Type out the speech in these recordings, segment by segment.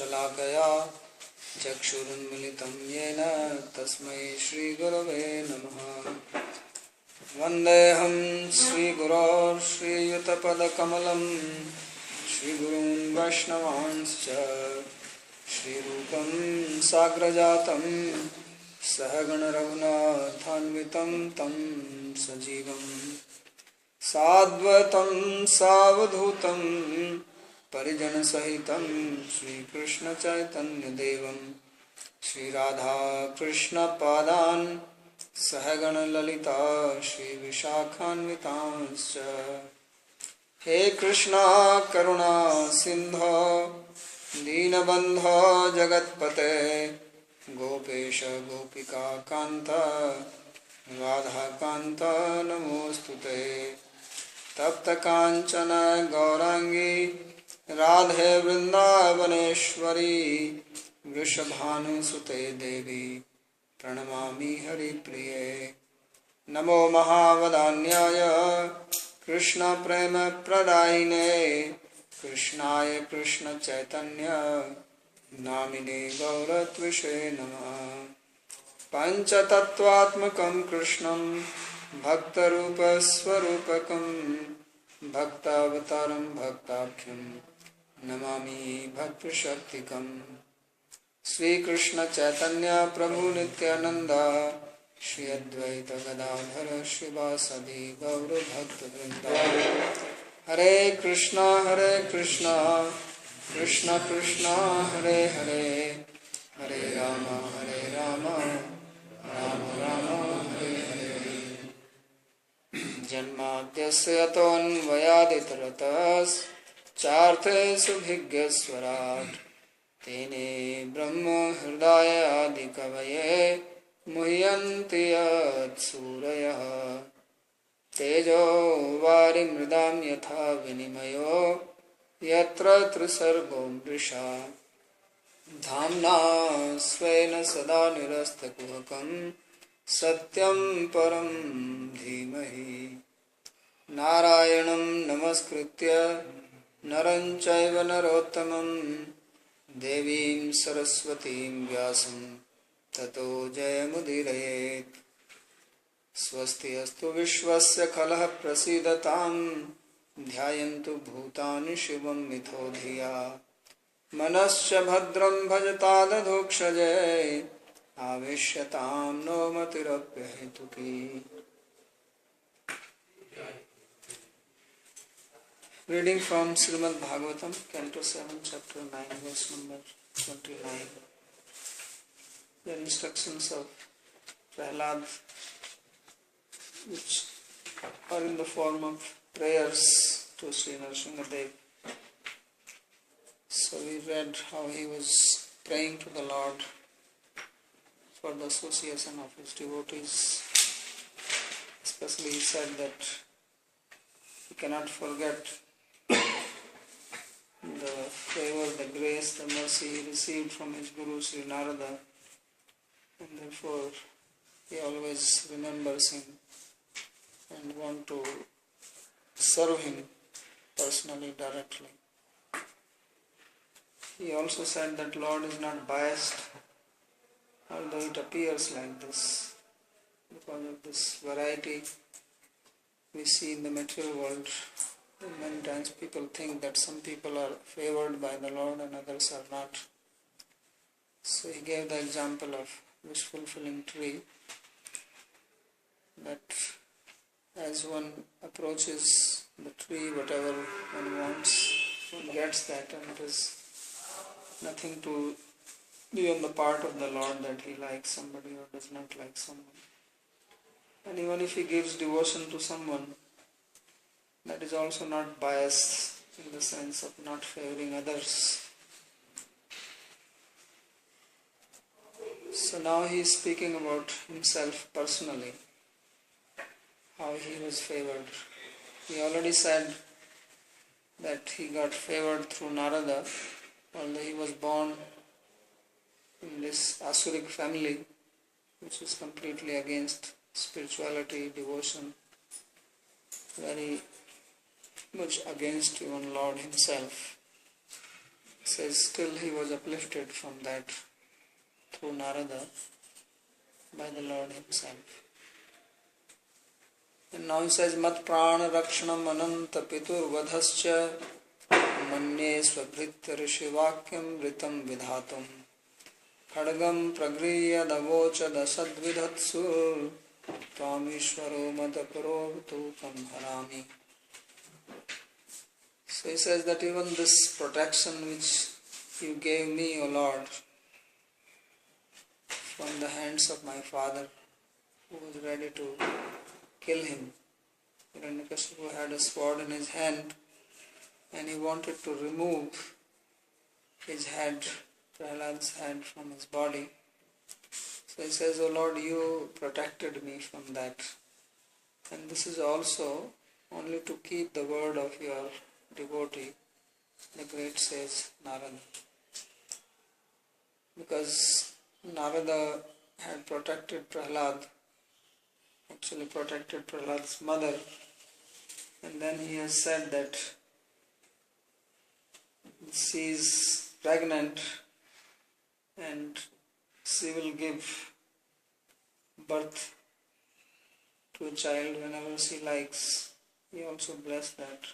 शलाकया चक्षुरुन्मिलितं येन तस्मै श्रीगुरवे नमः। वन्देऽहं श्रीगुरो श्रीयुतपदकमलं श्रीगुरून् वैष्णवांश्च श्रीरूपं साग्रजातं सहगणरघुनाथान्वितं तं सजीवं साद्वैतं सावधूतं परिजनसहितं श्रीकृष्णचैतन्यदेवं श्रीराधाकृष्णपादान् सहगणललिता श्रीविशाखान्वितांश्च। हे कृष्णा करुणा सिन्धो दीनबन्धो जगत्पते गोपेश गोपिका कान्त राधाकान्त नमोऽस्तुते। तप्त कांचन गौरांगी राधे वृंदावनेश्वरी वृषभानुसुते देवी प्रणमामि हरिप्रिये। नमो महावदान्याय कृष्ण प्रेम प्रदायिने कृष्णाय कृष्ण चैतन्य नामिने गौरत्विषे नमः। पंचतत्वात्मकं कृष्णं भक्तरूपस्वरूपकं भक्तावतारं भक्ताख्यं नमामि भक्तशक्तिकम्। श्रीकृष्ण चैतन्य प्रभु नित्यानंद श्री अद्वैत गदाधर श्रीवासदि गौर भक्तवृंद। हरे कृष्णा कृष्ण कृष्ण हरे हरे, हरे राम राम राम हरे हरे। जन्माद्यस्य यतोऽन्वयादितरतश्चार्थेषु भिज्ञस्वराट् तेने ब्रह्म हृदय आदि कवये मुह्यन्ति यत्सूरयः। तेजो वारिमृदां यथा विनिमयो यत्र त्रिसर्गो मृषा धाम्ना स्वेन सदा निरस्तकुहकं सत्यं परं धीमहि। नारायणं नमस्कृत्य नरं चैव नरोत्तमं देवीं सरस्वतीं व्यासं ततो जयमुदीरयेत्। स्वस्ति अस्तु विश्वस्य खलः प्रसीदतां ध्यायन्तु भूतानि शिवं मिथो धिया। मनश्च भद्रं भजतादधोक्षजे आवेश्यतां no मतिरप्यहेतुकी। Reading from Srimad Bhagavatam, Canto 7, Chapter 9, verse number 29. The instructions of Prahlad, which are in the form of prayers to Sri Nrsimhadev. So we read how he was praying to the Lord for the association of his devotees. Especially he said that he cannot forget the favor, the grace, the mercy he received from his Guru Sri Narada, and therefore he always remembers him and want to serve him personally, directly. He also said that Lord is not biased, although it appears like this, because of this variety we see in the material world. Many times people think that some people are favored by the Lord and others are not. So he gave the example of wish-fulfilling tree, that as one approaches the tree, whatever one wants, one gets that, and it is nothing to be on the part of the Lord that he likes somebody or does not like someone. And even if he gives devotion to someone, that is also not biased in the sense of not favoring others. So now he is speaking about himself personally, how he was favored. He already said that he got favored through Narada, although he was born in this Asuric family, which is completely against spirituality, devotion, very much against even Lord himself. says still he was uplifted from that through Narada by the Lord himself. And now he says, Mat prana rakshanam ananta pitur vadhascha manye svabhritya rishivakyam vritam vidhatum khadgam pragriyya davocha dasadvidhatsur Tamishwaro madapuro kam harami. So he says that even this protection which you gave me, O Lord, from the hands of my father, who was ready to kill him. Hiranyakashipu had a sword in his hand and he wanted to remove his head, Prahlad's head, from his body. So he says, O Lord, you protected me from that. And this is also only to keep the word of your devotee, the great sage Narada. Because Narada had protected Prahlad, actually protected Prahlad's mother, and then he has said that she is pregnant and she will give birth to a child whenever she likes. He also blessed that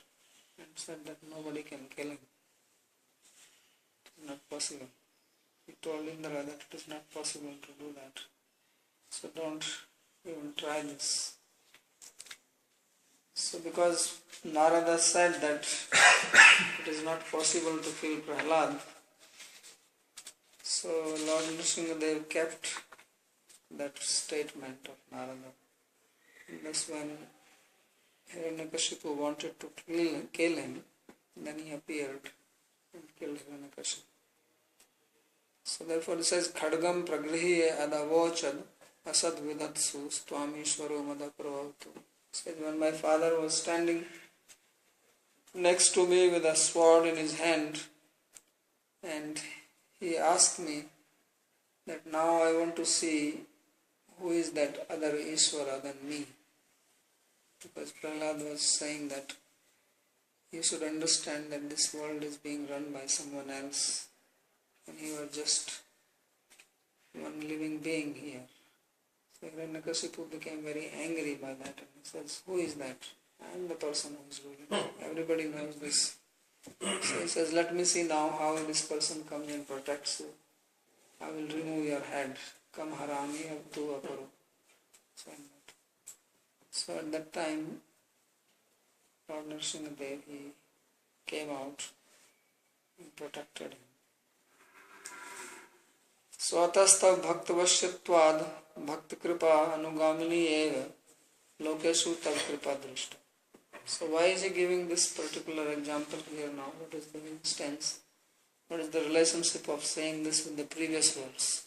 and said that nobody can kill him. It is not possible. He told Indra that it is not possible to do that. So don't even try this. So because Narada said that it is not possible to kill Prahlad, so Lord Nrsimhadev kept that statement of Narada. And thus when Hiranyakashipu wanted to kill him, then he appeared and killed Hiranyakashipu. So therefore it says, Khadgam pragrihi adavochad asad vidatsu stvamishvaro madapravavatu. Says, when my father was standing next to me with a sword in his hand, and he asked me that now I want to see who is that other Ishvara than me. Because Prahlad was saying that you should understand that this world is being run by someone else and you are just one living being here. So Hiranyakashipu became very angry by that and he says, who is that? I am the person who is ruling. Everybody knows this. So he says, let me see now how this person comes and protects you. I will remove your head. Come harami abdu aparu. So at that time, Lord Nrsimhadev, he came out and protected him. Swatastav bhaktavashyatvad bhakti kripa anugamini eva lokeshu tav kripa drishta. So why is he giving this particular example here now? What is the instance? What is the relationship of saying this with the previous verse?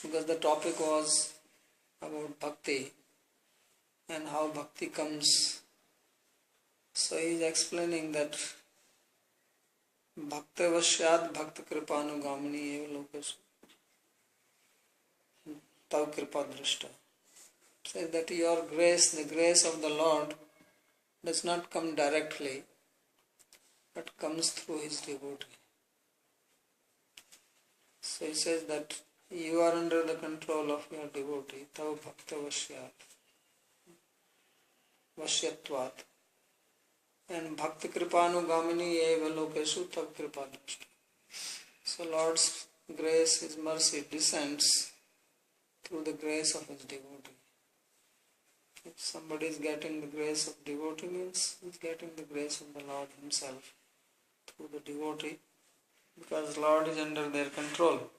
Because the topic was about bhakti and how bhakti comes. So he is explaining that Bhaktavashyad Bhakti Kripanugamini eva lokeshu tav kripa drishta. Says that your grace, the grace of the Lord, does not come directly, but comes through his devotee. So he says that you are under the control of your devotee, tav bhaktavashyat, vashyatvat. And bhakti kripanugamini eva lokeshu tav kripa drishta. So Lord's grace, his mercy descends through the grace of his devotee. If somebody is getting the grace of devotee, means he is getting the grace of the Lord himself through the devotee, because Lord is under their control.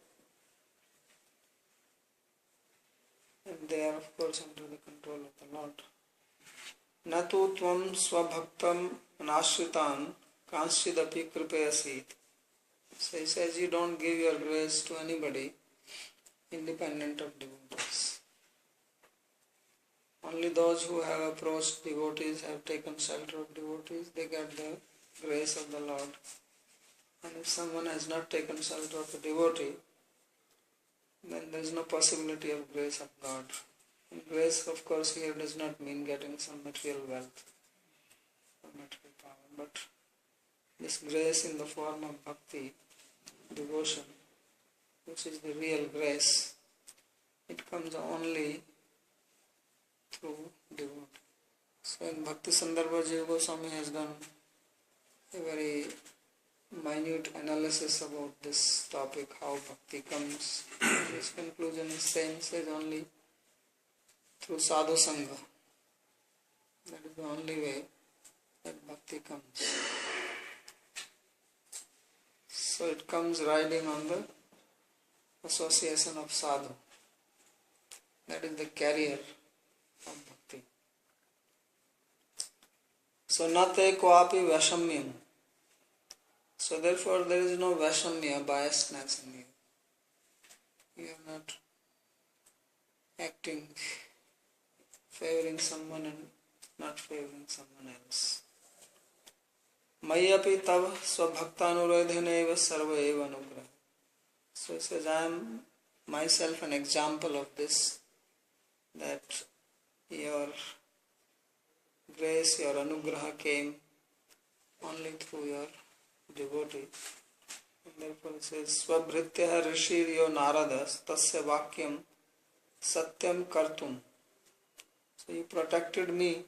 And they are of course under the control of the Lord. Natu tvam svabhaktam anashritan kanchidapi kripayasit. So he says you don't give your grace to anybody independent of devotees. Only those who have approached devotees, have taken shelter of devotees, they get the grace of the Lord. And if someone has not taken shelter of a devotee, then there is no possibility of grace of God. And grace, of course, here does not mean getting some material wealth or material power, but this grace in the form of bhakti, devotion, which is the real grace, it comes only through devotee. So in Bhakti Sandarbha Jiva Goswami has done a very minute analysis about this topic, how bhakti comes. His conclusion is saying, says only through sadhu sangha. That is the only way that bhakti comes. So it comes riding on the association of sadhu. That is the carrier of bhakti. So nate koapi vashamyam. So therefore there is no vashamya, biasness in you. You are not acting, favoring someone and not favoring someone else. Mayapi tav svabhaktanurodhena eva sarva eva anugraha. So he says, I am myself an example of this, that your grace, your anugraha came only through your devotee. And therefore it says, Svabhritya rishiryo naradas tasya vakyam satyam kartum. So you protected me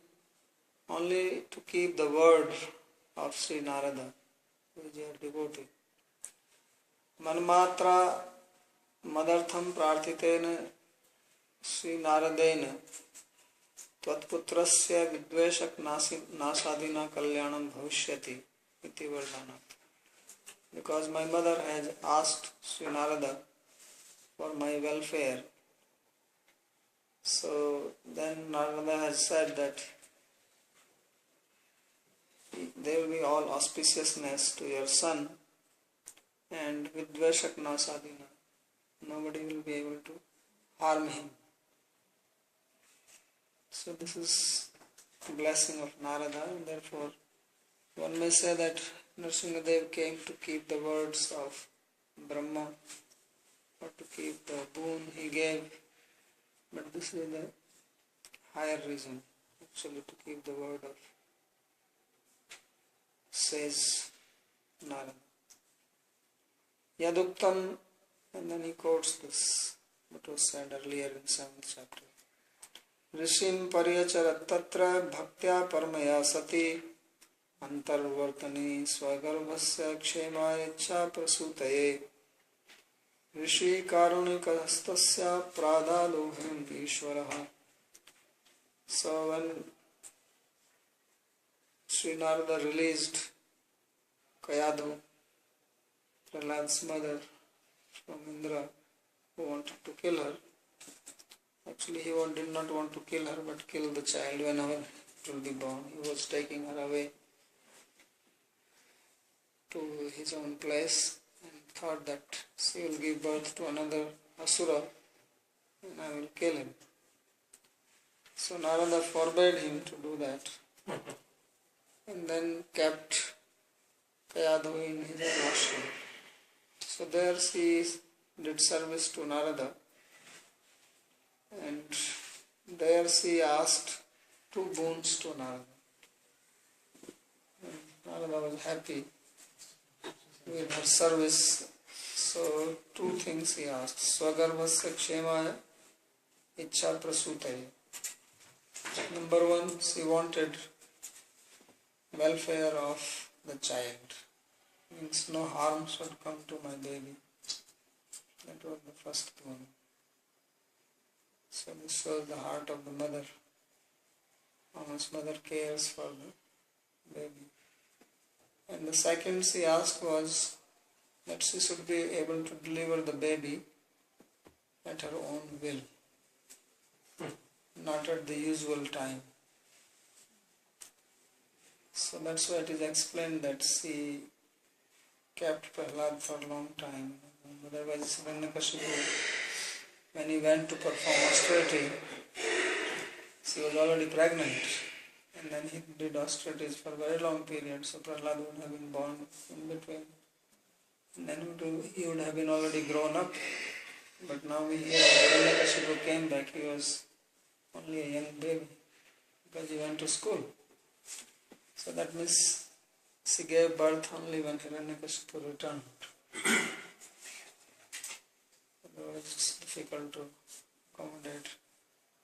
only to keep the word of Sri Narada, who is your devotee. Manmatra madartham prarthitena Sri Naradena Tvatputrasya vidveshak nasadina kalyanam bhavishyati iti vardhanat. Because my mother has asked Sri Narada for my welfare. So then Narada has said that there will be all auspiciousness to your son, and vidveshak nasadina, nobody will be able to harm him. So this is the blessing of Narada, and therefore one may say that Nrsimhadev came to keep the words of Brahma, or to keep the boon he gave, but this is the higher reason, actually to keep the word of, says Narada. Yaduktam, and then he quotes this, what was said earlier in 7th chapter. Rishim paryacharat tatra bhaktya parmaya sati antarvartani swagarbhasya kshemaya ichha prasutaye rishi karunikastasya pradalohim ishvaraha. So when Sri Narada released Kayadu, Prahlad's mother, from Indra, who wanted to kill her, actually he did not want to kill her but kill the child whenever it will be born. He was taking her away to his own place and thought that she will give birth to another Asura and I will kill him. So Narada forbade him to do that and then kept Kayadu in his own ashram. So there she did service to Narada, and there she asked 2 boons to Narada. And Narada was happy with her service. So 2 things he asked. Swagarbhasya kshemaya ichha prasutaya. Number 1, she wanted welfare of the child. Means no harm should come to my baby. That was the first one. So this shows the heart of the mother, how much mother cares for the baby. And the second she asked was that she should be able to deliver the baby at her own will, not at the usual time. So that's why it is explained that she kept Prahlad for a long time. Otherwise, when he went to perform austerity, she was already pregnant, and then he did austerities for a very long period, so Prahlad would have been born in between. And then he would have been already grown up. But now we hear that Hiranyakashipu came back, he was only a young baby, because he went to school. So that means She gave birth only when Hiranyakashipu returned. It's difficult to accommodate.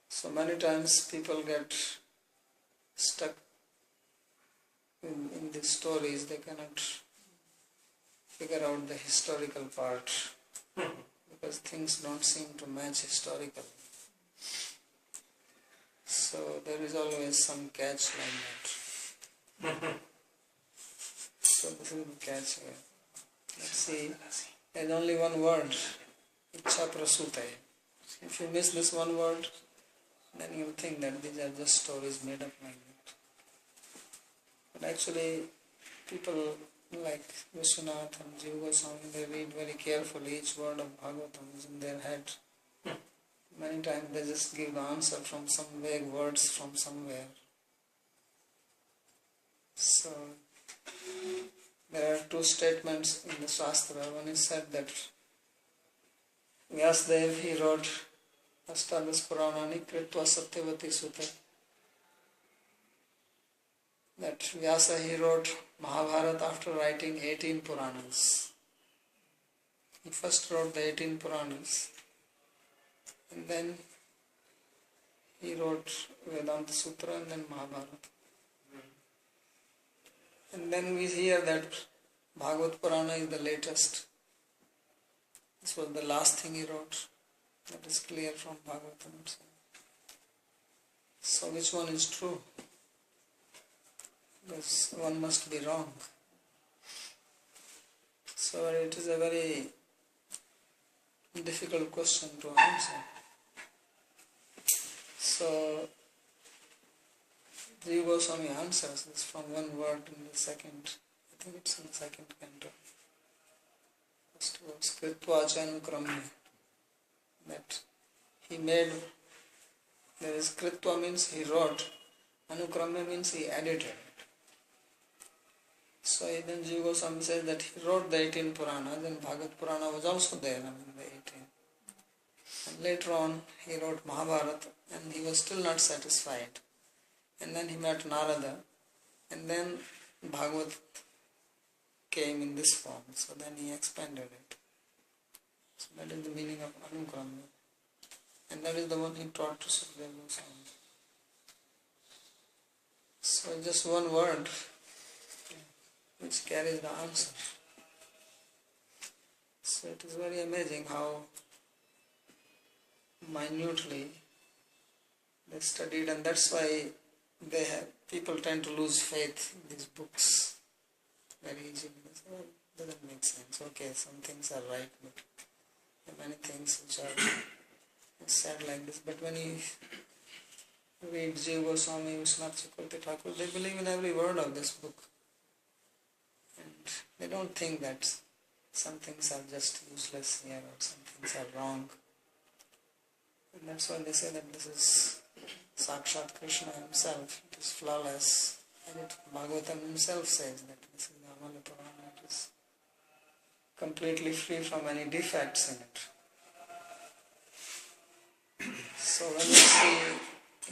So many times people get stuck in these stories. They cannot figure out the historical part because things don't seem to match historical. So there is always some catch like that. So this is the catch here. Let's see, there's only one word, Ichha Prasutaya. If you miss this one word, then you'll think that these are just stories made up like that. But actually, people like Vishwanath and Jiva Goswami, they read very carefully. Each word of Bhagavatam is in their head. Many times they just give the answer from some vague words from somewhere. So, there are two statements in the Shastra. One is said that Vyasdev, he wrote Ashtadas Puranani Kritva Satyavati Sutta. That Vyasa, he wrote Mahabharata after writing 18 Puranas. He first wrote the 18 Puranas and then he wrote Vedanta Sutra and then Mahabharata. And then we hear that Bhagavad Purana is the latest. This was the last thing he wrote. That is clear from Bhagavatam itself. So which one is true? Because one must be wrong. So it is a very difficult question to answer. So Jiva Goswami answers this from one word in the second, I think it's in the second canto. First was Kritva Chanukramya. That he made, there is Kritva means he wrote, Anukramya means he edited. So then Jiva Goswami says that he wrote the 18 Puranas and Bhagavad Purana was also there among the 18. And later on he wrote Mahabharata and he was still not satisfied. And then he met Narada and then Bhagavad came in this form. So then he expanded it. So that is the meaning of Anukramya. And that is the one he taught to Sukadeva Goswami. So just one word which carries the answer. So it is very amazing how minutely they studied, and that's why people tend to lose faith in these books very easily. So it doesn't make sense. Okay, some things are right, but there are many things which are said like this. But when you read Jiva Goswami, Vishwanath Chakravarti Thakur, they believe in every word of this book. And they don't think that some things are just useless here or some things are wrong. And that's why they say that this is Sakshat Krishna himself. It is flawless. And Bhagavatam himself says that this is the Amala Purana. It is completely free from any defects in it. So when you see,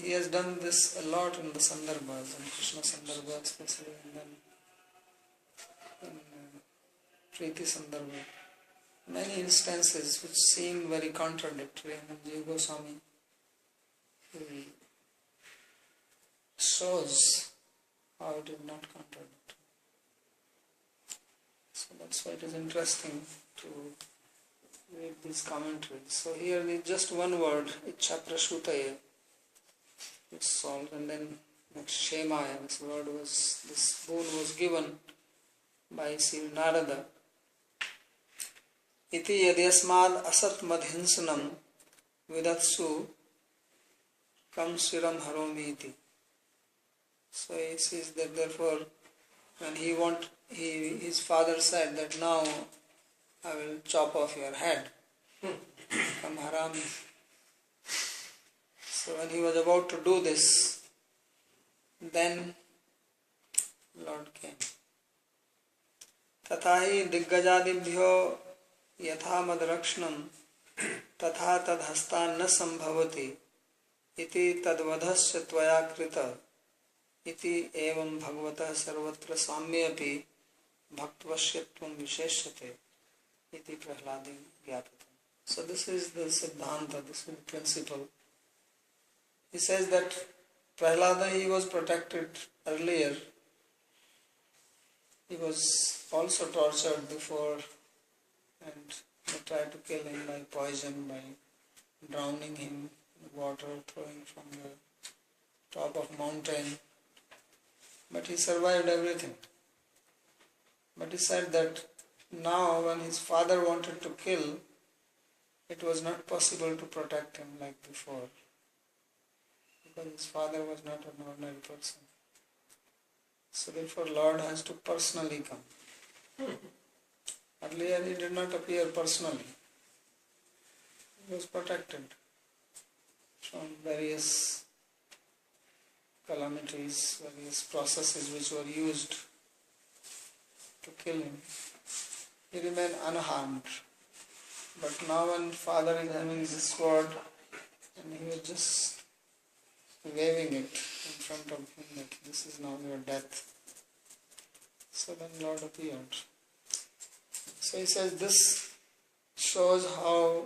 he has done this a lot in the Sandarbhas, in Krishna Sandarbha especially, and then in Preeti Sandarbha. Many instances which seem very contradictory, and Jiva Goswami shows how it is not contradictory. So that's why it is interesting to read these commentaries. So here is just one word, Ichha Prashutaya, it's solved, and then next Shemaya, this boon was given by Sri Narada. Iti yadyasmad asat madhinsanam vidatsu kam siram haromi iti. So he says that therefore when his father said that now I will chop off your head, kam harami. So when he was about to do this, then Lord came. Tathahi diggajadibhyo yatha madrakshnam tatha tadhastan na sambhavati iti tadvadhasya tvaya krita Iti evam bhagavata sarvatra samyapi bhaktvashyatvam visheshyate iti prahladi gyapata. So this is the siddhanta, this is the principle. He says that Prahlada, he was protected earlier. He was also tortured before, and they tried to kill him by poison, by drowning him in water, throwing from the top of mountain. But he survived everything. But he said that now when his father wanted to kill, it was not possible to protect him like before, because his father was not an ordinary person. So therefore Lord has to personally come. Earlier he did not appear personally. He was protected from various calamities, various processes which were used to kill him. He remained unharmed. But now when father is having this sword, and he was just waving it in front of him that this is now your death. So then Lord appeared. So he says this shows how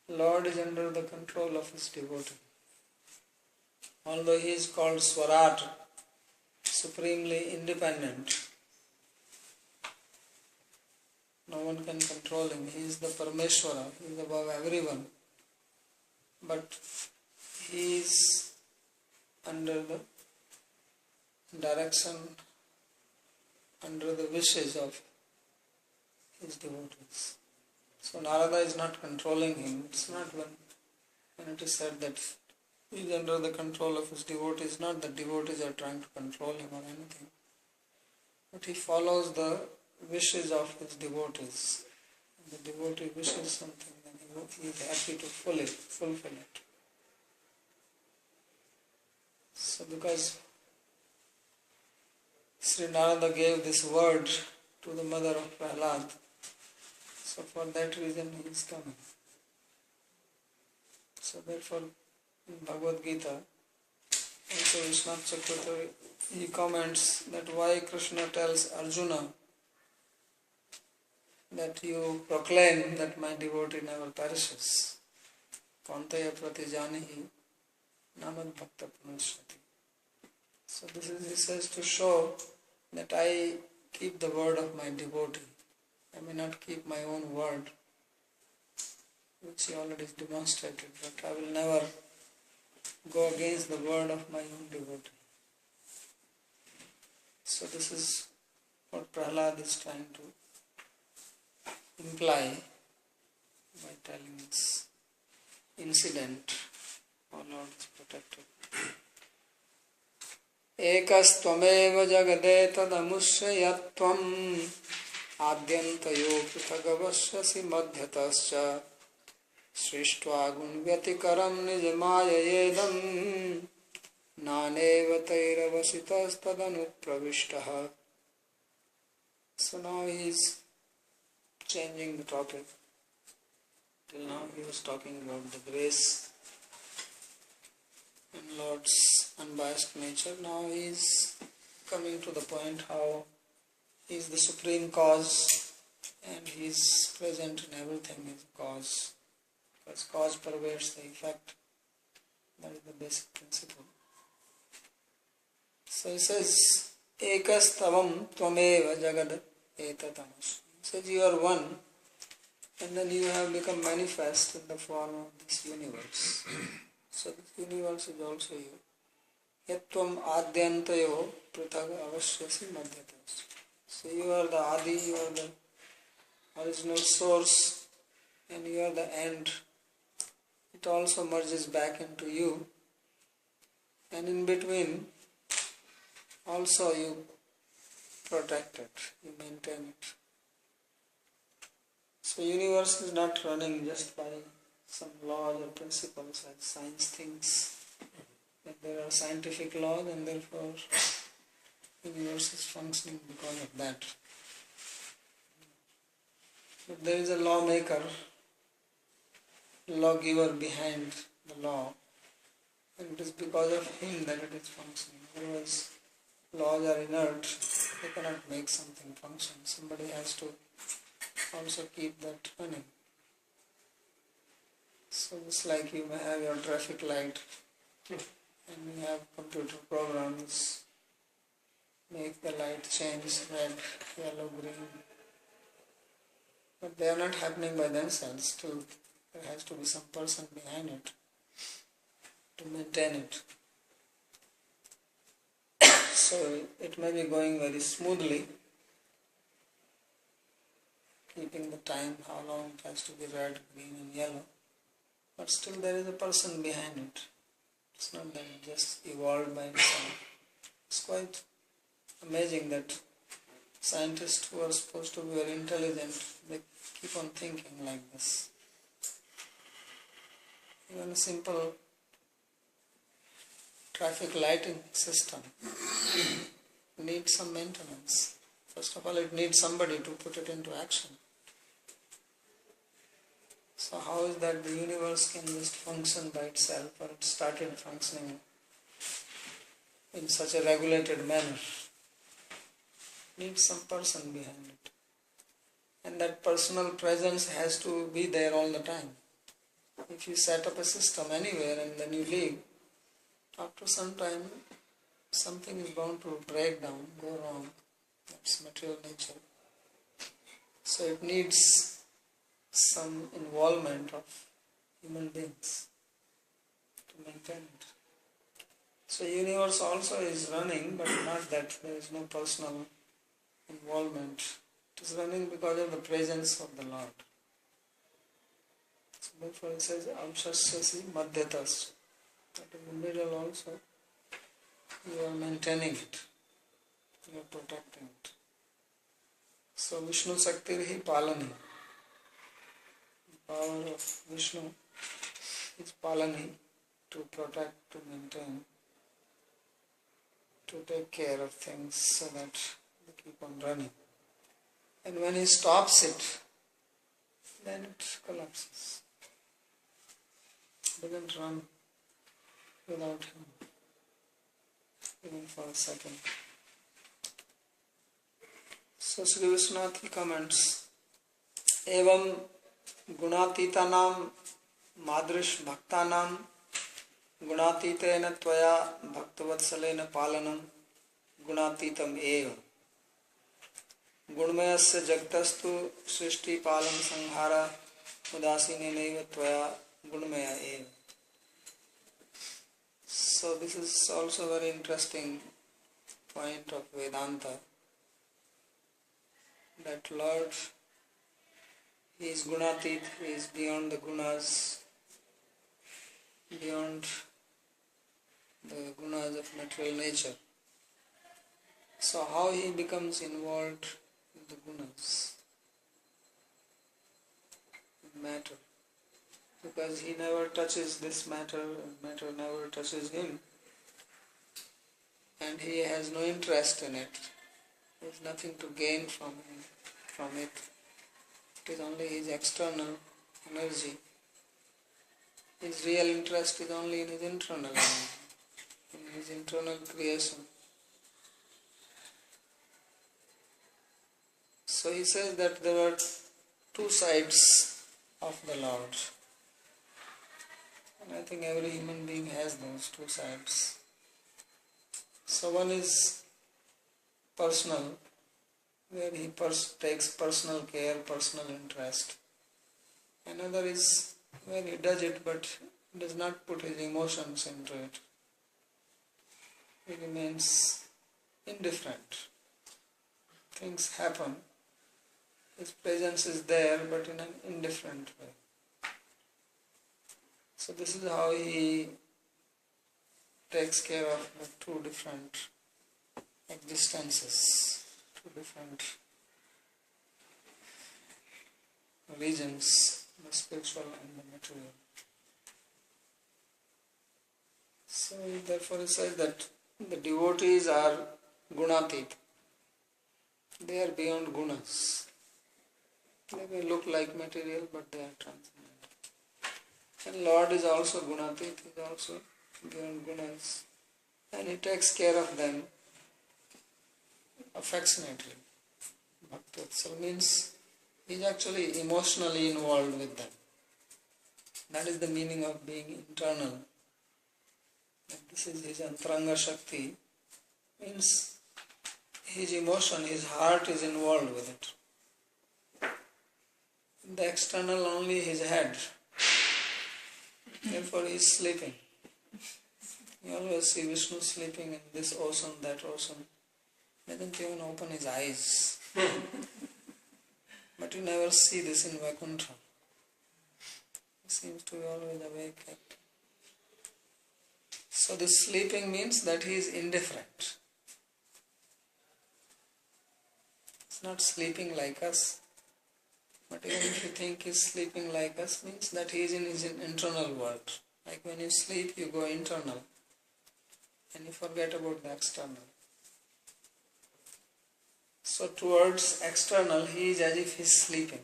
Lord is under the control of his devotee. Although he is called Swarat, supremely independent, no one can control him. He is the Parameshwara, he is above everyone. But he is under the direction, under the wishes of his devotees. So Narada is not controlling him. It's not when it is said that he is under the control of his devotees, not that devotees are trying to control him or anything. But he follows the wishes of his devotees. If the devotee wishes something, then he is happy to fulfill it. So because Sri Narada gave this word to the mother of Prahlad, so for that reason he is coming. So therefore in Bhagavad Gita, also Vishwanath Chakravarti, he comments that why Krishna tells Arjuna that you proclaim that my devotee never perishes. Kantaya pratijanihi namad bhakta punashyati. So this is, he says, to show that I keep the word of my devotee. I may not keep my own word, which he already demonstrated, but I will never go against the word of my own devotee. So this is what Prahlad is trying to imply by telling this incident. Our Lord is protected. Ekastvameva jagade tadamushayatvam adyantayo prithagavasyasi madhyatascha srishtva gunvyatikaram nijamayayedam naneva tairavasitas tadanupravishtaha. So now he is changing the topic. Till now he was talking about the grace and Lord's unbiased nature. Now he is coming to the point how he is the supreme cause and he is present in everything as a cause. Because cause pervades the effect. That is the basic principle. So he says, Ekastavam tvameva jagad etatamas. He says you are one, and then you have become manifest in the form of this universe. So this universe is also you. Yatvam adyantayo prithag avasyasi madhyatas. So you are the Adi, you are the original source, and you are the end. It also merges back into you. And in between, also you protect it, you maintain it. So universe is not running just by some laws or principles as science thinks that there are scientific laws and therefore universe is functioning because of that. But there is a lawmaker, lawgiver behind the law, And it is because of him that it is functioning. Otherwise, laws are inert, they cannot make something function. Somebody has to also keep that running. So it's like you may have your traffic light and you have computer programs, make the light change red, yellow, green. But they are not happening by themselves. Still, there has to be some person behind it to maintain it. So it may be going very smoothly, keeping the time, how long it has to be red, green and yellow. But still there is a person behind it. It's not that it just evolved by itself. It's quite amazing that scientists who are supposed to be very intelligent, they keep on thinking like this. Even a simple traffic lighting system needs some maintenance. First of all, it needs somebody to put it into action. So how is that the universe can just function by itself, or it started functioning in such a regulated manner? Needs some person behind it. And that personal presence has to be there all the time. If you set up a system anywhere and then you leave, after some time something is bound to break down, go wrong. That's material nature. So it needs some involvement of human beings to maintain it. So universe also is running, but not that there is no personal involvement. It is running because of the presence of the Lord. So therefore it says, Amshasyasi Madhyatas. That in the middle also, you are maintaining it, you are protecting it. So Vishnu Saktir hi Palani. The power of Vishnu is Palani, to protect, to maintain, to take care of things so that they keep on running. And when he stops it, then it collapses. It doesn't run without him, even for a second. So Sri Vishwanath comments, Evam Gunatitanam Madrish Bhaktanam Gunatitena Tvaya Bhaktavatsaleena Palanam Gunatitam Eva Gunmayasya Jagtastu Srishti Palan Sanghara Udasinenaiva Tvaya Gunmaya Eva. So this is also a very interesting point of Vedanta, that Lord, He is Gunatit, He is beyond the gunas, beyond the gunas of material nature. So how He becomes involved in the gunas, in matter? Because He never touches this matter, and matter never touches Him, and He has no interest in it. There is nothing to gain from it. It is only His external energy. His real interest is only in His internal energy, in His internal creation. So he says that there are two sides of the Lord. And I think every human being has those two sides. So one is personal, where he takes personal care, personal interest. Another is where he does it but does not put his emotions into it. He remains indifferent. Things happen. His presence is there but in an indifferent way. So this is how he takes care of the two different existences, two different regions, the spiritual and the material. So therefore he says that the devotees are gunatit. They are beyond gunas. They may look like material, but they are transcendental. And Lord is also gunatit, he is also beyond gunas, and he takes care of them affectionately. Bhakti means he is actually emotionally involved with them. That is the meaning of being internal. That this is his antaranga shakti, means his emotion, his heart is involved with it. The external only his head. Therefore he is sleeping. You always see Vishnu sleeping in this ocean, that ocean. He doesn't even open his eyes. But you never see this in Vaikuntha. He seems to be always awake. So this sleeping means that he is indifferent. It's not sleeping like us. But even if you think he is sleeping like us, means that he is in his internal world. Like when you sleep, you go internal. And you forget about the external. So towards external, he is as if he is sleeping.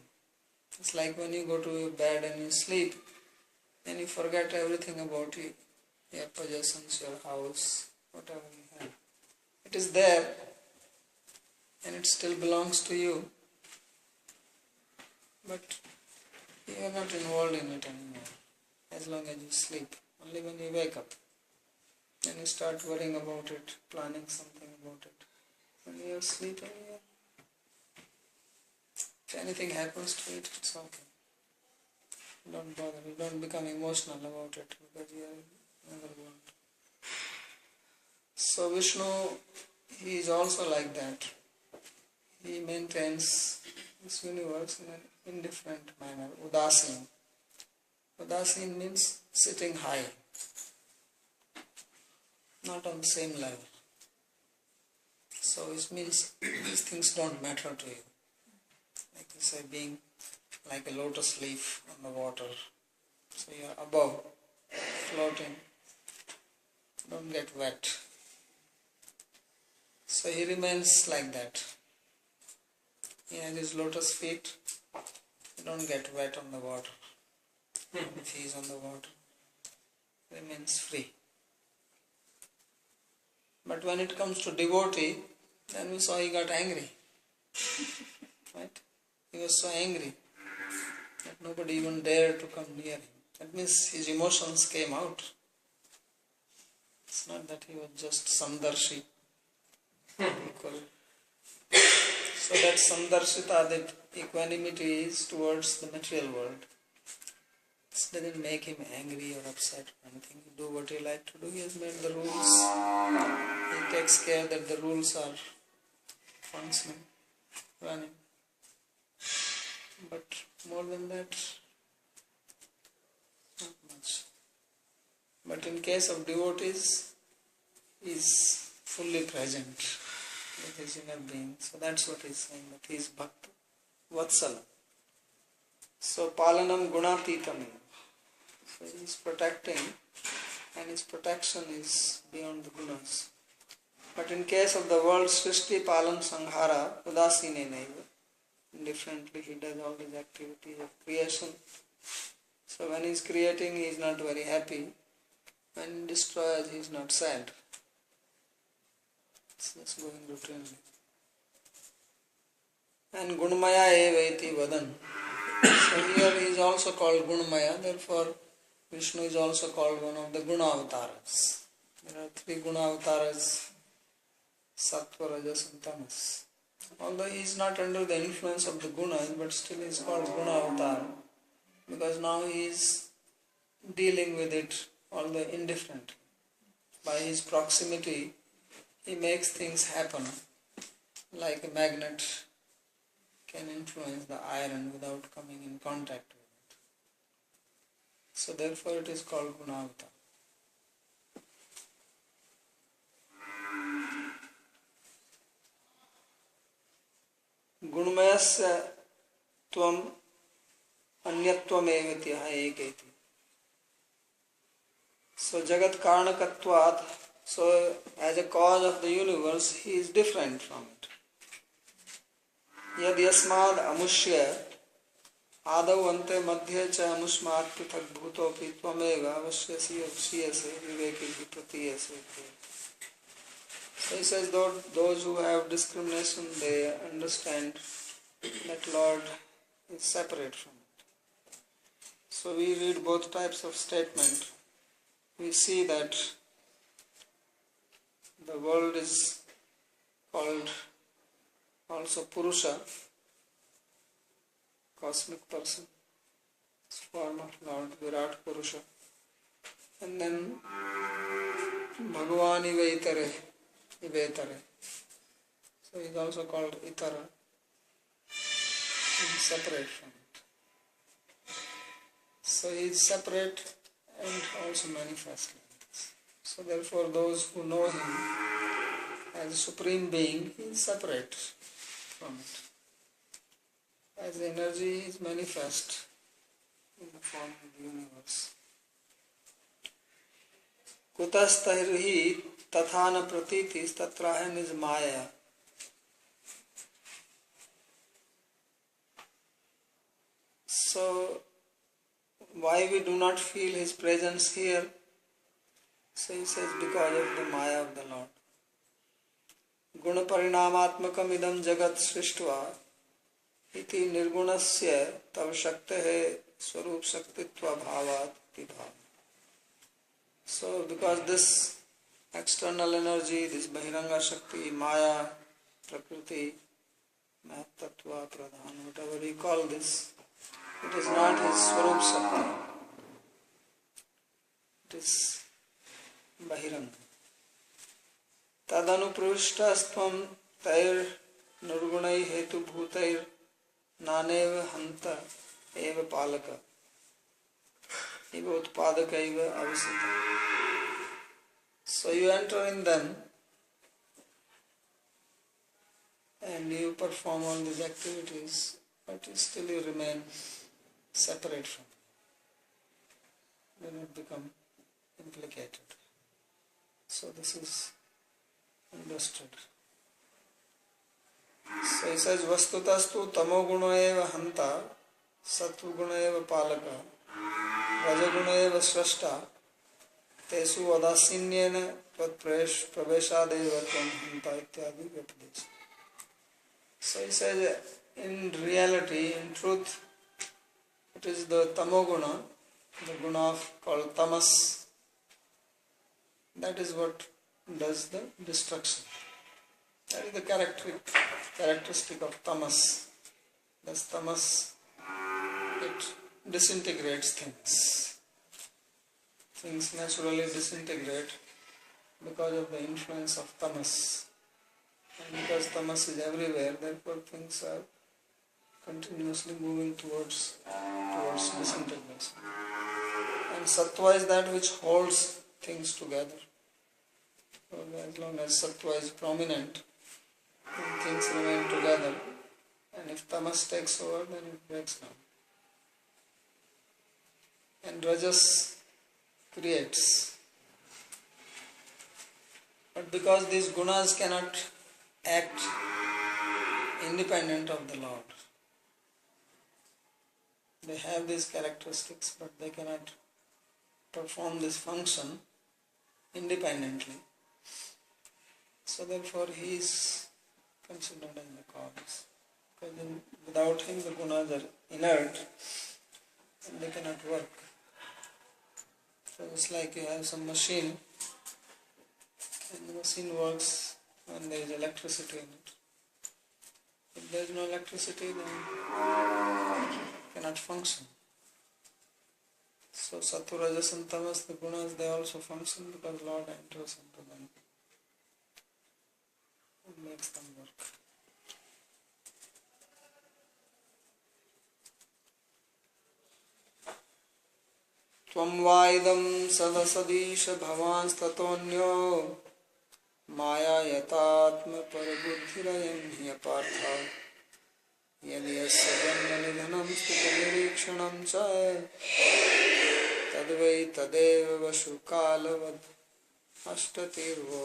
It's like when you go to your bed and you sleep, then you forget everything about you, your possessions, your house, whatever you have. It is there and it still belongs to you, but you are not involved in it anymore as long as you sleep. Only when you wake up, then you start worrying about it, planning something about it. When you are sleeping, if anything happens to it, it's okay. Don't bother, you don't become emotional about it because you are never going to. So Vishnu, he is also like that. He maintains this universe in an indifferent manner, udasin. Udasin means sitting high, not on the same level. So it means these things don't matter to you. Like you say, being like a lotus leaf on the water. So you are above, floating. Don't get wet. So he remains like that. He has his lotus feet. You don't get wet on the water. If he is on the water, he remains free. But when it comes to devotee, then we saw he got angry. Right? He was so angry that nobody even dared to come near him. That means his emotions came out. It's not that he was just samdarshi. Equal. So that samdarshita, that equanimity is towards the material world. This doesn't make him angry or upset or anything. He do what he likes to do. He has made the rules. He takes care that the rules are functioning, running. But more than that, not much. But in case of devotees, he is fully present with his inner being. So that's what he is saying, that he is Bhakta Vatsala. So Palanam Gunatitam. So he is protecting, and his protection is beyond the gunas. But in case of the world, Srishti Palan Sanghara Udasine Naiva. Differently, he does all his activities of creation. So when he is creating, he is not very happy. When he destroys, he is not sad. It's just going routinely. And Gunmaya Evaiti Vadan. So here he is also called Gunmaya, therefore Vishnu is also called one of the Guna avatars. There are 3 Guna avatars, Sattva, Rajas and Tamas. Although he is not under the influence of the gunas, but still he is called Guna avatar, because now he is dealing with it, although indifferent. By his proximity, he makes things happen, like a magnet can influence the iron without coming in contact with it. So therefore it is called Guna avatar. Gunmayasya tvam anyatvam evatiha eketi. So Jagat Karanakatvat, so as a cause of the universe, he is different from it. Yad yasmad amushya आदौ अन्ते मध्ये च अनुस्मात् पृथक् भूतोऽपि त्वमेव अवश्यसि अवश्यसे विवेकिभिः प्रतीयसे. So he says those who have discrimination, they understand that Lord is separate from it. So we read both types of statement. We see that the world is called also Purusha, cosmic person, form of Lord Virat Purusha. And then Bhagavan Ivetare. So he is also called Itara, he is separate from it. So he is separate and also manifest. So therefore those who know him as a supreme being, he is separate from it. As energy is manifest in the form of the universe. Kutastarhi tathana pratiti tatrahan is maya. So why we do not feel his presence here? So he says because of the maya of the Lord. Guna parinamatmakam idam jagat srishtva iti nirgunasya tav shaktehe swarup shaktitva bhavat tibhav. So because this external energy, this Bahiranga Shakti, Maya, Prakriti, Mahatattva, Pradhan, whatever we call this, it is not his Swarup Shakti. It is Bahiranga. Tadanuprushtastvam tair nurgunai hetu bhutair naneva hanta eva palaka eva utpadaka eva avisita. So you enter in them and you perform all these activities, but still you remain separate from them. Do not become implicated. So this is understood. So he says, Vastutastu tamoguna eva hanta, satvaguna eva palaka, rajaguna eva srashta, tesu adasinyena praveshadeva tvam hanta ityadi vyapadesh. So he says, in reality, in truth, it is the tamoguna, the guna called tamas, that is what does the destruction. That is the characteristic of tamas. Thus tamas, it disintegrates things. Things naturally disintegrate because of the influence of tamas. And because tamas is everywhere, therefore things are continuously moving towards disintegration. And sattva is that which holds things together. So as long as sattva is prominent, then things remain together. And if tamas takes over, then it breaks down. And rajas creates. But because these gunas cannot act independent of the Lord, they have these characteristics, but they cannot perform this function independently. So therefore he is considered as the cause. Because without him the gunas are inert and they cannot work. So it's like you have some machine and the machine works when there is electricity in it. If there is no electricity, then it cannot function. So Sattva, Rajas and Tamas, the gunas, they also function because Lord enters into them and makes them work. Tvam vaidam sadasadish bhavanstatonyo maya yatatma parabuddhirayam hyapartha yadi yasya janma nidhanam stupanirekshanam cha tadvai tadeva vashu kalavad ashtatirvo.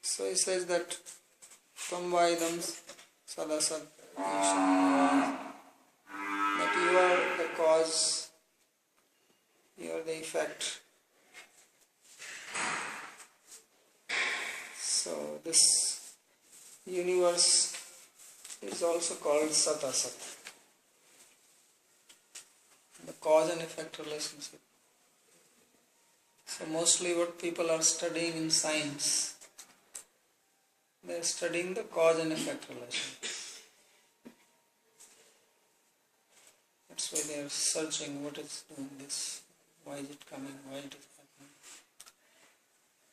So he says that Tvam vaidam sadasad cause, you are the effect. So this universe is also called Sat Asat, the cause and effect relationship. So mostly what people are studying in science, they are studying the cause and effect relationship. That's why they are searching what is doing this, why is it coming, why it is happening.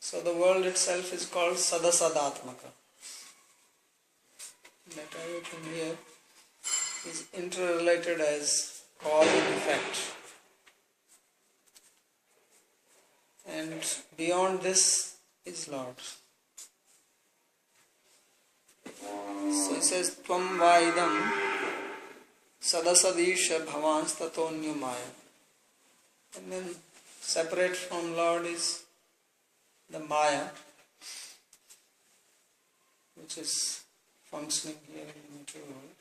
So the world itself is called Sadasadatmaka. That everything here is interrelated as cause and effect. And beyond this is Lord. So he says, Tvam vaidam sadasadisha bhavans tatonyo maya. And then separate from Lord is the Maya, which is functioning here in the material world.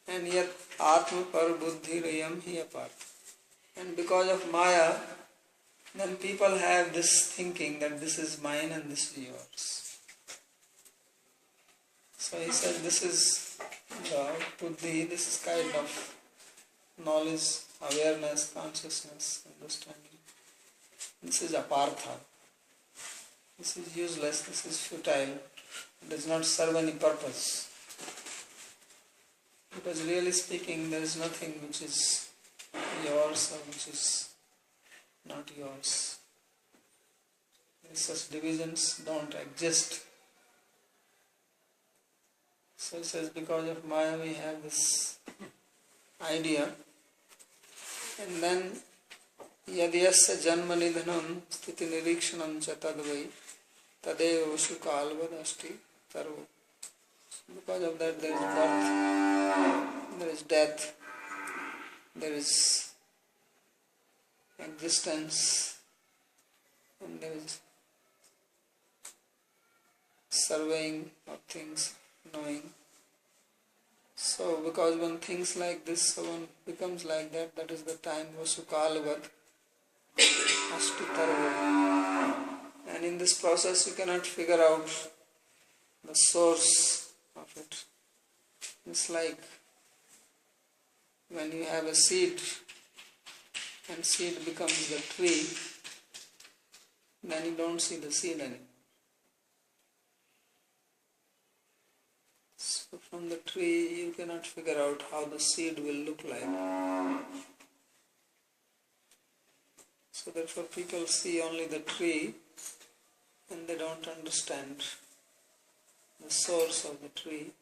And yet Atma par buddhi rayam hi apart. And because of Maya, then people have this thinking that this is mine and this is yours. So he said this is the buddhi, this is kind of knowledge, awareness, consciousness, understanding. This is apartha. This is useless, this is futile. It does not serve any purpose. Because really speaking, there is nothing which is yours or which is not yours. Such divisions don't exist. So it says because of Maya we have this idea. And then Yadhyasya janma nidhanam sthiti nirikshanam cha tadvai tadeva vashukalvad asti taru. Because of that there is birth, there is death, there is existence, and there is surveying of things, knowing. So because when things like this, one becomes like that, that is the time Vasukalavad Asti Tarva. And in this process you cannot figure out the source of it. It's like when you have a seed and seed becomes the tree, then you don't see the seed anymore. So from the tree you cannot figure out how the seed will look like. So therefore people see only the tree and they don't understand the source of the tree,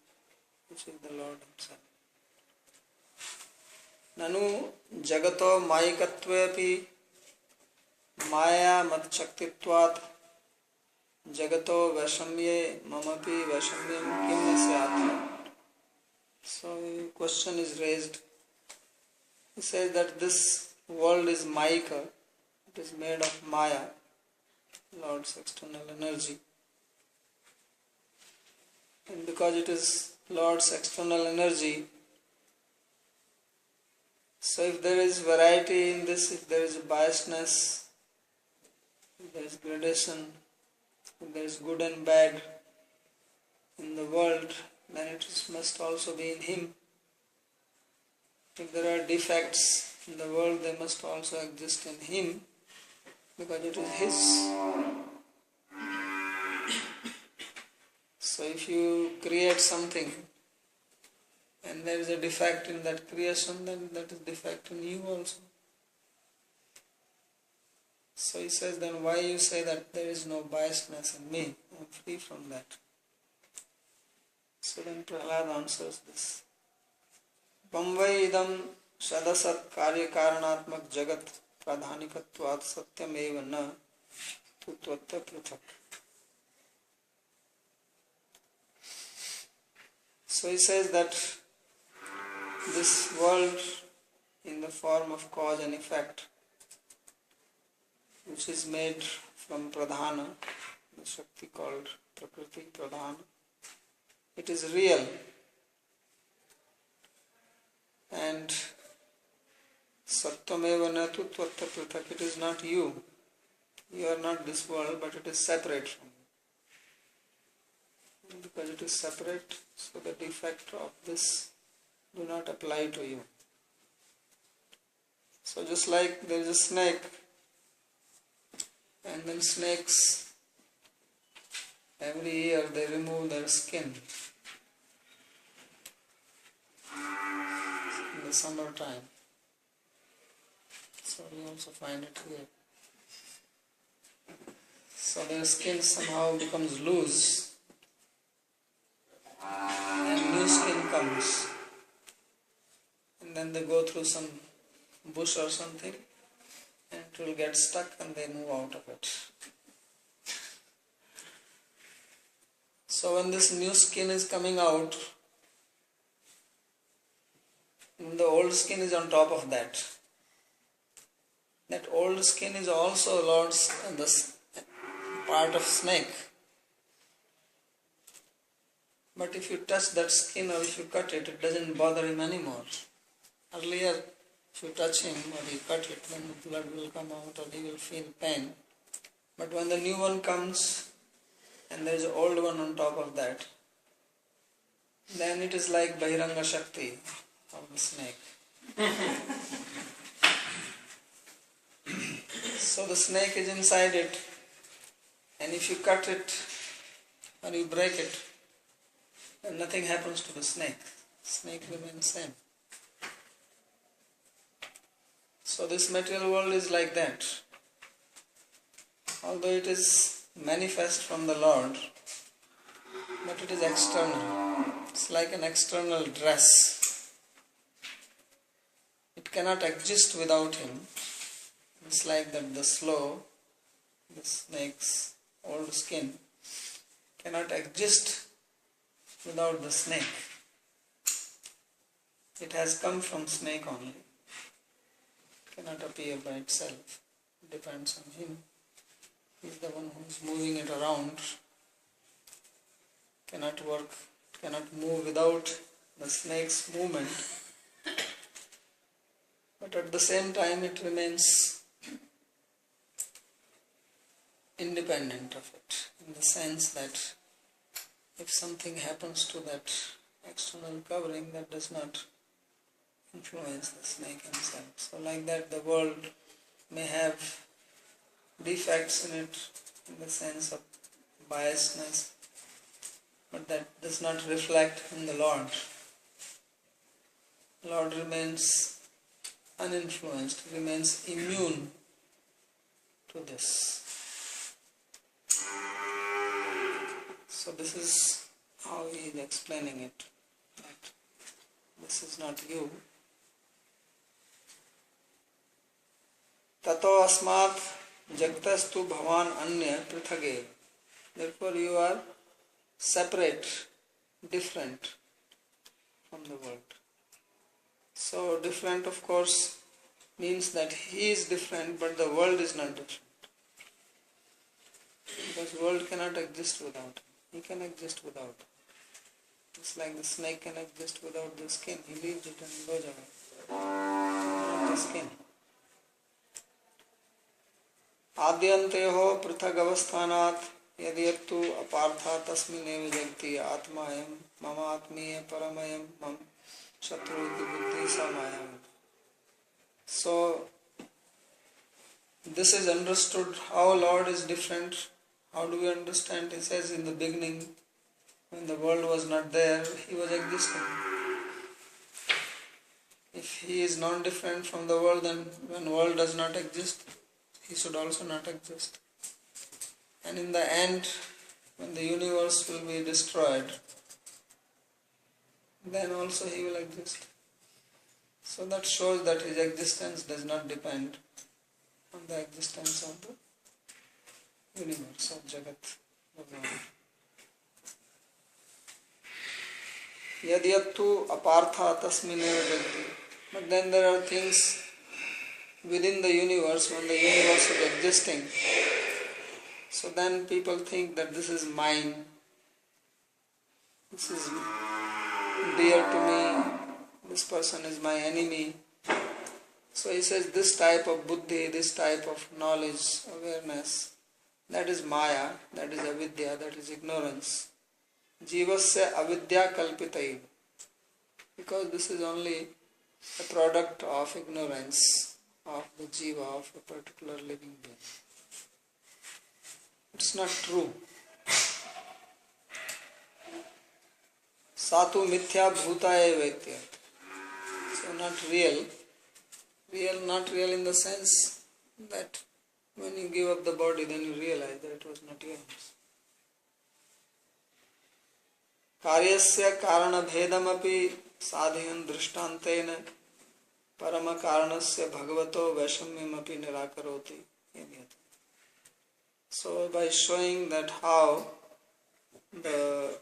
which is the Lord Himself. Nanu jagato mayikatvepi maya mat chaktitvat jagato vaishamye mamapi vaishamyam kim nasyat. So the question is raised. He says that this world is Mayika, it is made of Maya, Lord's external energy. And because it is Lord's external energy, so if there is variety in this, if there is biasness, if there is gradation, if there is good and bad in the world, then it must also be in Him. If there are defects in the world, they must also exist in Him, because it is His. So if you create something and there is a defect in that creation, then that is defect in you also. So he says, then why you say that there is no biasness in me? I am free from that. So then Prahlad answers this. Pamvai idam sadasat karya karanatmak jagat pradhanikatvat satyam eva na tutvatya prithak. So he says that this world in the form of cause and effect, which is made from pradhana, the Shakti called Prakriti Pradhana, it is real. And Satyameva natu tvatta prithak. It is not you. You are not this world, but it is separate from you. Because it is separate, so the defect of this do not apply to you. So just like there is a snake, and then snakes, every year they remove their skin in the summertime. So we also find it here. So their skin somehow becomes loose and new skin comes. And then they go through some bush or something and it will get stuck and they move out of it. So when this new skin is coming out, the old skin is on top of that. That old skin is also Lord's part of snake. But if you touch that skin or if you cut it, it doesn't bother him anymore. Earlier, if you touch him or you cut it, then the blood will come out or he will feel pain. But when the new one comes and there is an old one on top of that, then it is like Bahiranga Shakti of the snake. So the snake is inside it, and if you cut it or you break it, then nothing happens to the snake. Snake remains same. So this material world is like that. Although it is manifest from the Lord, but it is external. It's like an external dress. It cannot exist without him. It's like that the snake's old skin cannot exist without the snake. It has come from snake only. It cannot appear by itself. It depends on him. He is the one who is moving it around. Cannot work, cannot move without the snake's movement. But at the same time it remains independent of it, in the sense that if something happens to that external covering, that does not influence the snake himself. So like that the world may have defects in it, in the sense of biasness, but that does not reflect in the Lord. The Lord remains uninfluenced, remains immune to this. So this is how he is explaining it, that this is not you. Tato asmat jagtastu bhavan anya prithage. Therefore you are separate, different from the world. So different, of course, means that he is different, but the world is not different. Because world cannot exist without him. He can exist without him. It's like the snake can exist without the skin. He leaves it and goes away. The skin. Adyanteho prithag avasthanat yadiyattu apartha tasminev jagti atmayam mama atmiya paramayam mam shatruti buddhi samayam. So this is understood how Lord is different. How do we understand? He says in the beginning, when the world was not there, he was existing. If he is non-different from the world, then when world does not exist, he should also not exist. And in the end, when the universe will be destroyed, then also he will exist. So that shows that his existence does not depend on the existence of the universe of Jagat, Bhagavan. Yadyattu apartha tasmineva jagati. But then there are things within the universe, when the universe is existing. So then people think that this is mine, this is dear to me, this person is my enemy. So he says this type of buddhi, this type of knowledge, awareness, that is maya, that is avidya, that is ignorance. Jivasya avidya kalpitaiva. Because this is only a product of ignorance of the jiva, of a particular living being. It's not true. Satu mithya bhuta eva ityartha. So not real. Not real in the sense that when you give up the body, then you realize that it was not yours. Karyasya karana bhedamapi sadhayan drishtantena parama karanasya bhagavato vaishamyamapi nirakaroti. So by showing that how the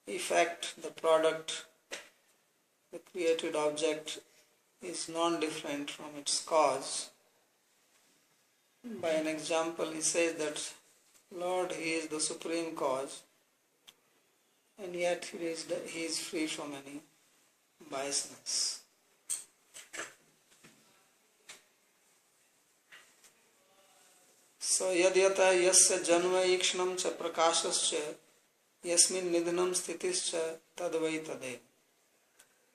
effect, the product, the created object is non-different from its cause. By an example, he says that Lord, He is the supreme cause, and yet He is free from any biasness. So yadyata yasya janma ikshnam cha prakashascha yasmin nidhanam sthitischa tadvai tade.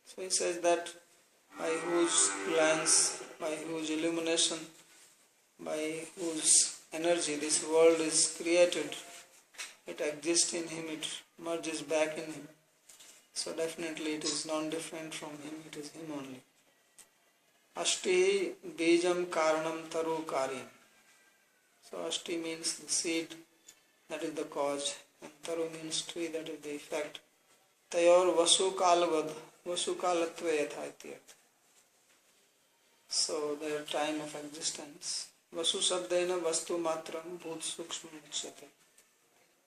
So he says that by whose glance, by whose illumination, by whose energy this world is created, it exists in him, it merges back in him. So definitely it is non-different from him, it is him only. Ashti bijam karanam taru karyam. So Ashti means the seed, that is the cause, and Taru means tree, that is the effect. Tayor vasu kalavad, vasu kalatva yatha. So their time of existence. Vasu sabdena vastu matram bhut sukshma uchyate.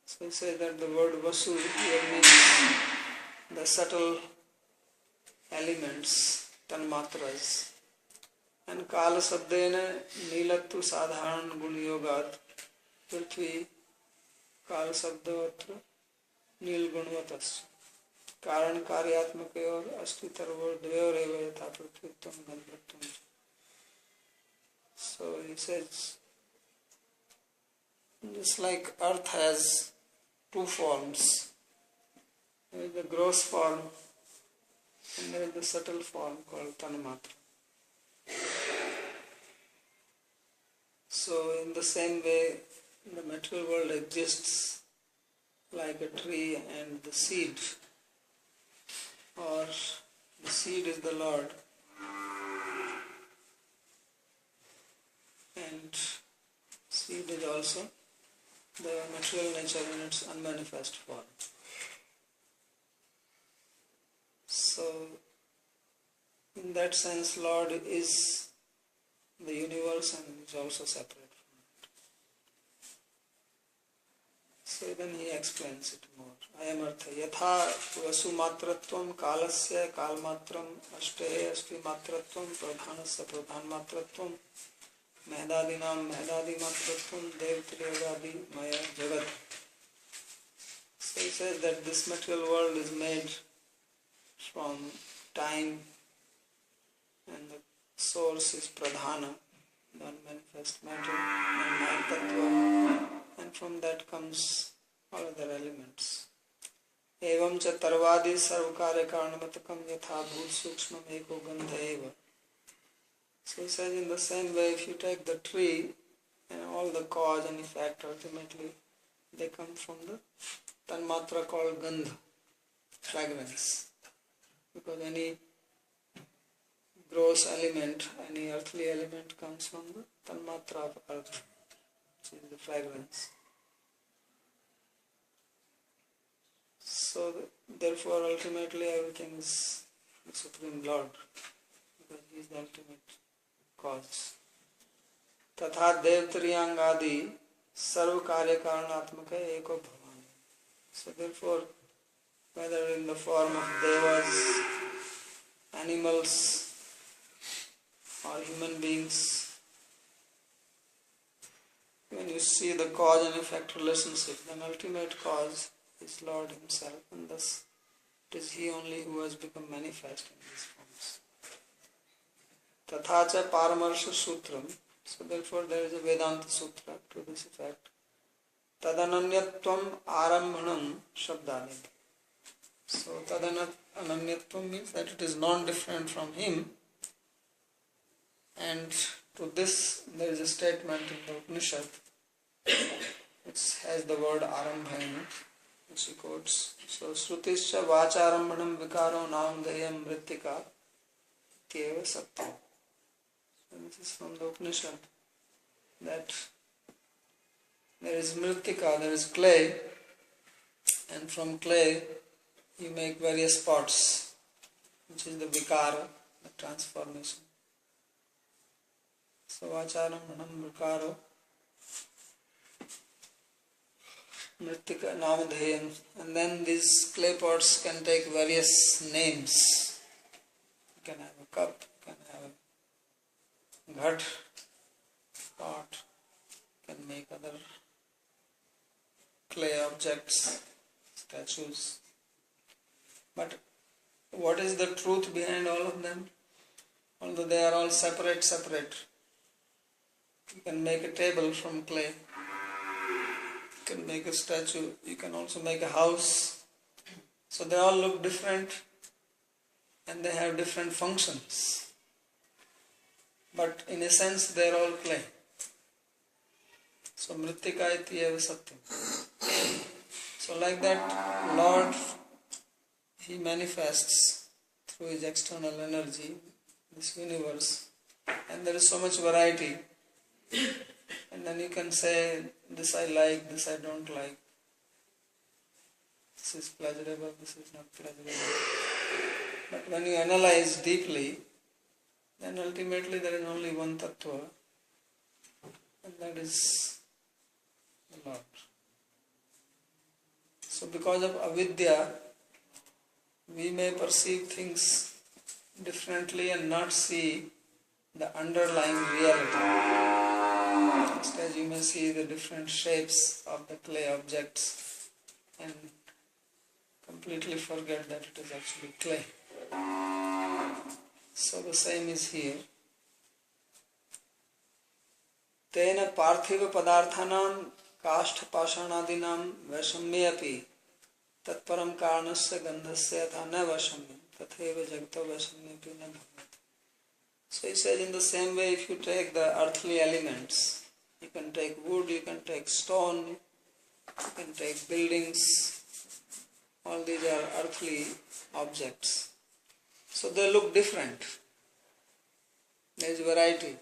So he says that the word vasu here means the subtle elements, tanmatras. And kala sabdena nilattu sadharan gunyogat prithvi kala sabdavatra nil gunvatas. Karan karyatmakayor astitarvor dvayor eva yatha prithvittam gandhattam. So he says, just like earth has two forms, there is the gross form and there is the subtle form called tanmatra. So in the same way, the material world exists like a tree and the seed, or the seed is the Lord, and seed is also the material nature in its unmanifest form. So in that sense, Lord is the universe and is also separate from it. So then he explains it more. Ayamartha yatha vasu matratvam kalasya kalmatram ashte asti matratvam pradhanasya pradhan matratvam Mehadadinam Mehadadi Matratvam Devtriyagadi Maya Jagat. So he says that this material world is made from time and the source is Pradhana, the unmanifest matter, and Mahatattva, and from that comes all other elements. Evam cha tarvadi sarvakare karanamatakam yatha bhut sukshmam eko gandha eva. So he says in the same way, if you take the tree and all the cause and effect, ultimately they come from the tanmatra called gandha, fragrance. Because any gross element, any earthly element comes from the tanmatra of earth, which is the fragrance. So therefore ultimately everything is the Supreme Lord, because He is the ultimate cause. Tatha devtriyangadi sarva karya karanatmaka eko bhavan. So therefore, whether in the form of devas, animals, or human beings, when you see the cause and effect relationship, then ultimate cause is Lord Himself, and thus It is He only who has become manifest in these forms. Tathacha Paramarsha Sutram. So therefore there is a Vedanta Sutra to this effect. Tadananyatvam Arambhanam Shabdani. So Tadananyatvam means that it is non-different from Him. And to this there is a statement in the Upanishad which has the word Arambha in it, which he quotes. So Shrutischa Vacharambhanam Vikaro Namdayam Mrittika Ityeva Satyam. So this is from the Upanishad, that there is Mrittika, there is clay, and from clay you make various pots, which is the Vikara, the transformation. So Vacharambhanam Vikaro Mrittika Namadhayam, and then these clay pots can take various names. You can have a cup, you can have a ghat, pot, you can make other clay objects, statues. But what is the truth behind all of them? Although they are all separate. You can make a table from clay. You can make a statue, you can also make a house. So they all look different and they have different functions. But in a sense they are all clay. So Mrittika Ityeva Satyam. So like that, Lord, He manifests through His external energy, this universe, and there is so much variety. And then you can say, this I like, this I don't like. This is pleasurable, this is not pleasurable. But when you analyze deeply, then ultimately there is only one tattva, and that is the Lord. So because of avidya, we may perceive things differently and not see the underlying reality. Just as you may see the different shapes of the clay objects and completely forget that it is actually clay. So the same is here. Tena parthiva padarthanam kashta pashanadinam vashamyapi tatparam karanasya gandhasya tha na vashamyam tatheva jagata vashamyapi na bhavati. So he says, in the same way, if you take the earthly elements, you can take wood, you can take stone, you can take buildings, all these are earthly objects. So they look different. There is variety.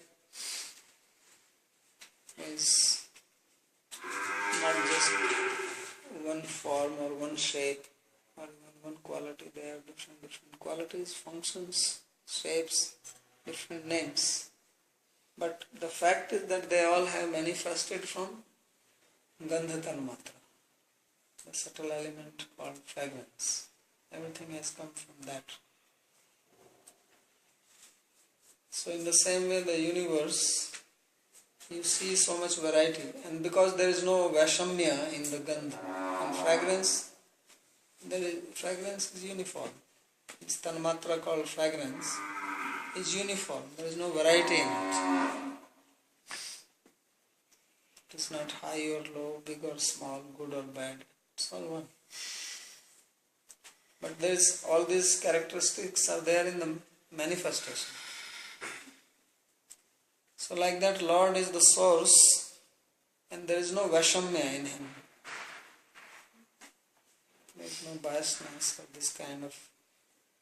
There is not just one form or one shape or even one quality. They have different qualities, functions, shapes, different names. But the fact is that they all have manifested from Gandha Tanmatra, the subtle element called fragrance. Everything has come from that. So in the same way, the universe, you see so much variety, and because there is no Vaishamya in the Gandha, and fragrance is uniform. It's Tanmatra called fragrance. Is uniform. There is no variety in it. It is not high or low, big or small, good or bad. It's all one. But there is all these characteristics are there in the manifestation. So like that, Lord is the source, and there is no Vaishamya in Him. There is no biasness of this kind of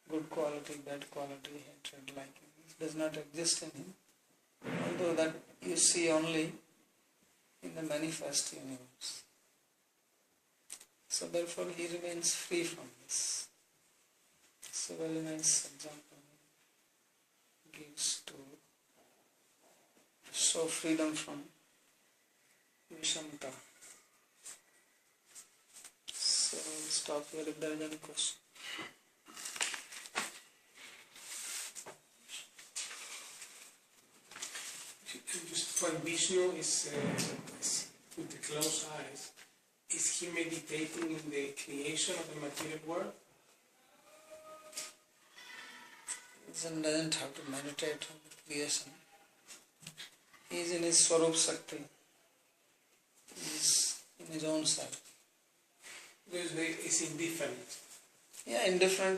good quality, bad quality, hatred, liking. It does not exist in Him, although that you see only in the manifest universe. So therefore He remains free from this. So very nice example gives to show freedom from Vishamta. So I'll stop here if there is any question. Just when Vishnu is with the closed eyes, is he meditating in the creation of the material world? doesn't have to meditate on the creation. He is in his Swarup Shakti. He is in his own self. Because it's indifferent. Yeah, indifferent